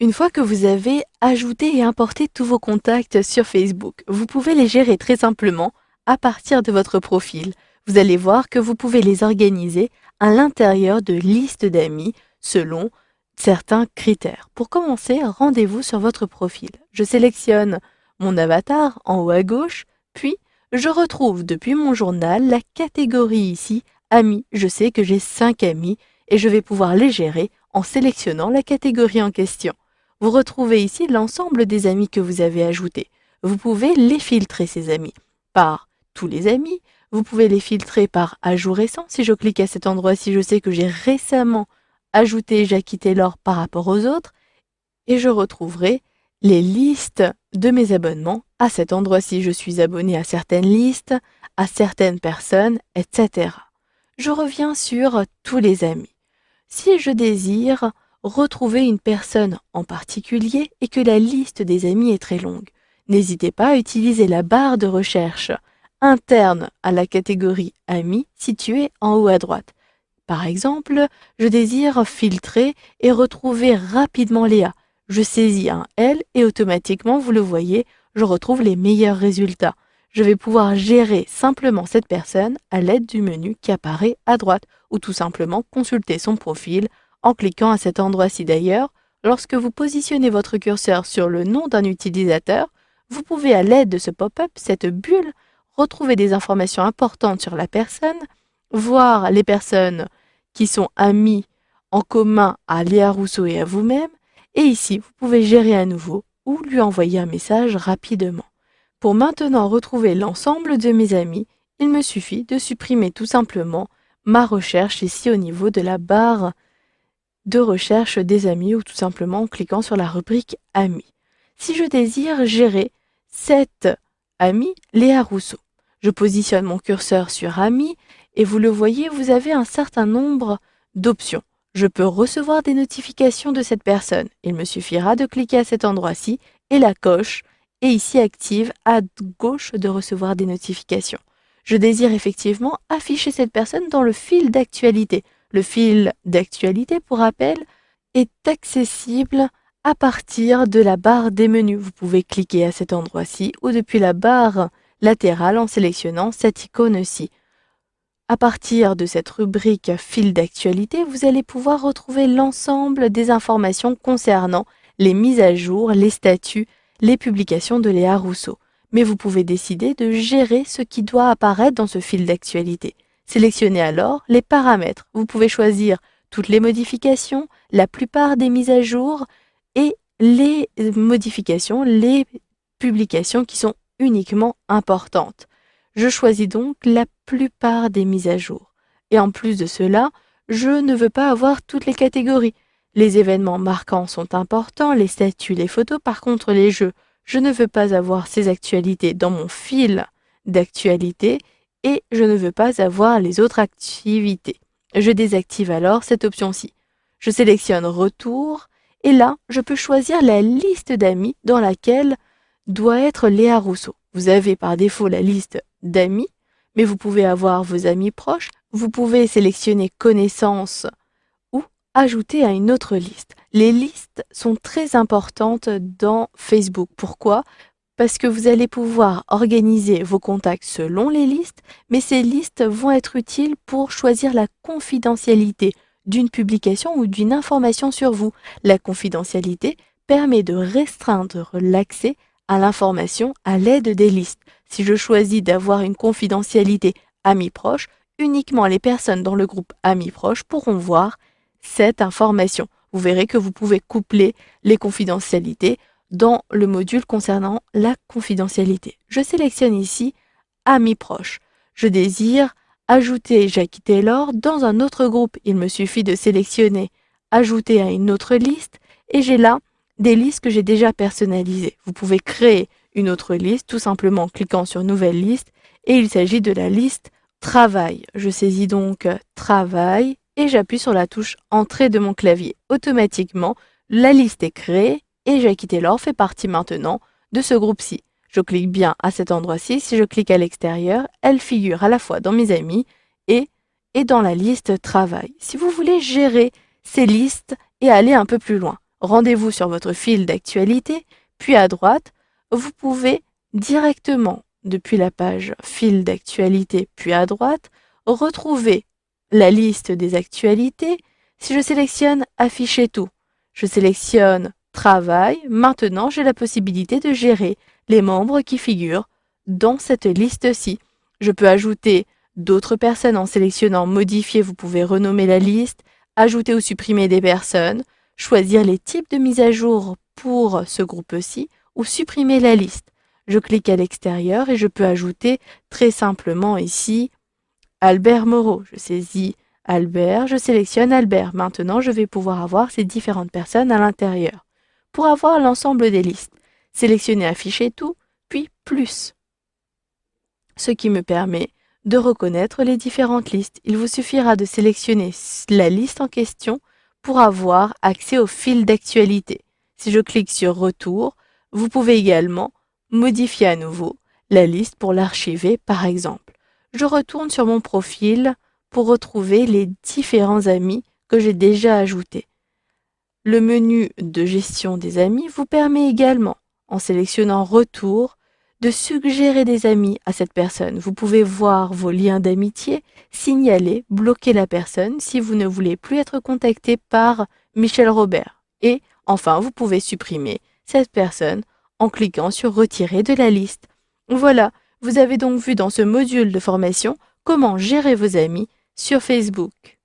Une fois que vous avez ajouté et importé tous vos contacts sur Facebook, vous pouvez les gérer très simplement à partir de votre profil. Vous allez voir que vous pouvez les organiser à l'intérieur de listes d'amis selon certains critères. Pour commencer, rendez-vous sur votre profil. Je sélectionne mon avatar en haut à gauche, puis je retrouve depuis mon journal la catégorie ici, amis. Je sais que j'ai 5 amis et je vais pouvoir les gérer en sélectionnant la catégorie en question. Vous retrouvez ici l'ensemble des amis que vous avez ajoutés. Vous pouvez les filtrer, ces amis, par tous les amis. Vous pouvez les filtrer par ajout récent. Si je clique à cet endroit-ci, je sais que j'ai récemment ajouté Jackie Taylor par rapport aux autres. Et je retrouverai les listes de mes abonnements. À cet endroit-ci, je suis abonné à certaines listes, à certaines personnes, etc. Je reviens sur tous les amis. Si je désire retrouver une personne en particulier et que la liste des amis est très longue, n'hésitez pas à utiliser la barre de recherche interne à la catégorie Amis située en haut à droite. Par exemple, je désire filtrer et retrouver rapidement Léa. Je saisis un L et automatiquement, vous le voyez, je retrouve les meilleurs résultats. Je vais pouvoir gérer simplement cette personne à l'aide du menu qui apparaît à droite ou tout simplement consulter son profil en cliquant à cet endroit-ci d'ailleurs. Lorsque vous positionnez votre curseur sur le nom d'un utilisateur, vous pouvez à l'aide de ce pop-up, cette bulle, retrouver des informations importantes sur la personne, voir les personnes qui sont amies en commun à Léa Rousseau et à vous-même, et ici vous pouvez gérer à nouveau ou lui envoyer un message rapidement. Pour maintenant retrouver l'ensemble de mes amis, il me suffit de supprimer tout simplement ma recherche ici au niveau de la barre de recherche des amis ou tout simplement en cliquant sur la rubrique Amis. Si je désire gérer cette amie Léa Rousseau, je positionne mon curseur sur Amis et vous le voyez, vous avez un certain nombre d'options. Je peux recevoir des notifications de cette personne. Il me suffira de cliquer à cet endroit-ci et la coche est ici active à gauche de recevoir des notifications. Je désire effectivement afficher cette personne dans le fil d'actualité. Le fil d'actualité, pour rappel, est accessible à partir de la barre des menus. Vous pouvez cliquer à cet endroit-ci ou depuis la barre latérale en sélectionnant cette icône-ci. À partir de cette rubrique fil d'actualité, vous allez pouvoir retrouver l'ensemble des informations concernant les mises à jour, les statuts, les publications de Léa Rousseau. Mais vous pouvez décider de gérer ce qui doit apparaître dans ce fil d'actualité. Sélectionnez alors les paramètres. Vous pouvez choisir toutes les modifications, la plupart des mises à jour et les modifications, les publications qui sont uniquement importantes. Je choisis donc la plupart des mises à jour. Et en plus de cela, je ne veux pas avoir toutes les catégories. Les événements marquants sont importants, les statuts, les photos. Par contre, les jeux, je ne veux pas avoir ces actualités dans mon fil d'actualité et je ne veux pas avoir les autres activités. Je désactive alors cette option-ci. Je sélectionne Retour et là, je peux choisir la liste d'amis dans laquelle doit être Léa Rousseau. Vous avez par défaut la liste d'amis, mais vous pouvez avoir vos amis proches. Vous pouvez sélectionner connaissances ou ajouter à une autre liste. Les listes sont très importantes dans Facebook. Pourquoi ? Parce que vous allez pouvoir organiser vos contacts selon les listes, mais ces listes vont être utiles pour choisir la confidentialité d'une publication ou d'une information sur vous. La confidentialité permet de restreindre l'accès à l'information à l'aide des listes. Si je choisis d'avoir une confidentialité amis proches, uniquement les personnes dans le groupe amis proches pourront voir cette information. Vous verrez que vous pouvez coupler les confidentialités dans le module concernant la confidentialité. Je sélectionne ici Amis proches. Je désire ajouter Jackie Taylor dans un autre groupe. Il me suffit de sélectionner Ajouter à une autre liste et j'ai là des listes que j'ai déjà personnalisées. Vous pouvez créer une autre liste tout simplement en cliquant sur Nouvelle liste et il s'agit de la liste Travail. Je saisis donc Travail et j'appuie sur la touche Entrée de mon clavier. Automatiquement, la liste est créée et Jackie Taylor fait partie maintenant de ce groupe-ci. Je clique bien à cet endroit-ci. Si je clique à l'extérieur, elle figure à la fois dans mes amis et dans la liste Travail. Si vous voulez gérer ces listes et aller un peu plus loin, Rendez-vous sur votre fil d'actualité, puis à droite, vous pouvez directement, depuis la page fil d'actualité, puis à droite, retrouver la liste des actualités. Si je sélectionne afficher tout, je sélectionne travail. Maintenant, j'ai la possibilité de gérer les membres qui figurent dans cette liste-ci. Je peux ajouter d'autres personnes en sélectionnant modifier. Vous pouvez renommer la liste, ajouter ou supprimer des personnes, choisir les types de mise à jour pour ce groupe-ci ou supprimer la liste. Je clique à l'extérieur et je peux ajouter très simplement ici Albert Moreau. Je saisis Albert, je sélectionne Albert. Maintenant, je vais pouvoir avoir ces différentes personnes à l'intérieur. Pour avoir l'ensemble des listes, sélectionnez afficher tout, puis plus, ce qui me permet de reconnaître les différentes listes. Il vous suffira de sélectionner la liste en question pour avoir accès au fil d'actualité. Si je clique sur Retour, vous pouvez également modifier à nouveau la liste pour l'archiver par exemple. Je retourne sur mon profil pour retrouver les différents amis que j'ai déjà ajoutés. Le menu de gestion des amis vous permet également, en sélectionnant Retour, de suggérer des amis à cette personne. Vous pouvez voir vos liens d'amitié, signaler, bloquer la personne si vous ne voulez plus être contacté par Michel Robert. Et enfin, vous pouvez supprimer cette personne en cliquant sur Retirer de la liste. Voilà, vous avez donc vu dans ce module de formation comment gérer vos amis sur Facebook.